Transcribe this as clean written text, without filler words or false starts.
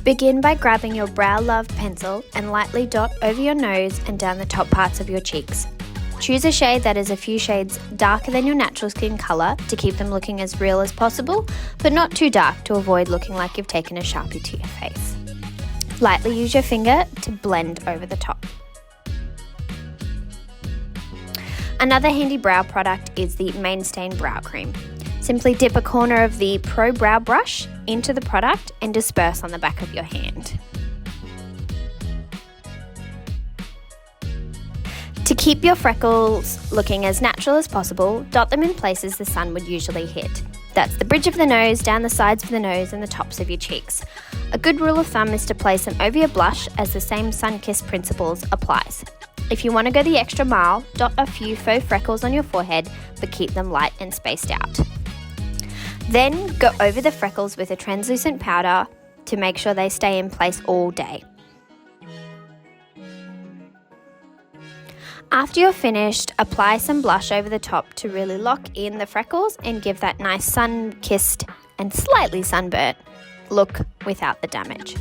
Begin by grabbing your Brow Love pencil and lightly dot over your nose and down the top parts of your cheeks. Choose a shade that is a few shades darker than your natural skin colour to keep them looking as real as possible, but not too dark to avoid looking like you've taken a Sharpie to your face. Lightly use your finger to blend over the top. Another handy brow product is the Mainstain Brow Cream. Simply dip a corner of the Pro Brow Brush into the product and disperse on the back of your hand. To keep your freckles looking as natural as possible, dot them in places the sun would usually hit. That's the bridge of the nose, down the sides of the nose and the tops of your cheeks. A good rule of thumb is to place them over your blush as the same sun-kissed principles applies. If you want to go the extra mile, dot a few faux freckles on your forehead, but keep them light and spaced out. Then go over the freckles with a translucent powder to make sure they stay in place all day. After you're finished, apply some blush over the top to really lock in the freckles and give that nice sun-kissed and slightly sunburnt look without the damage.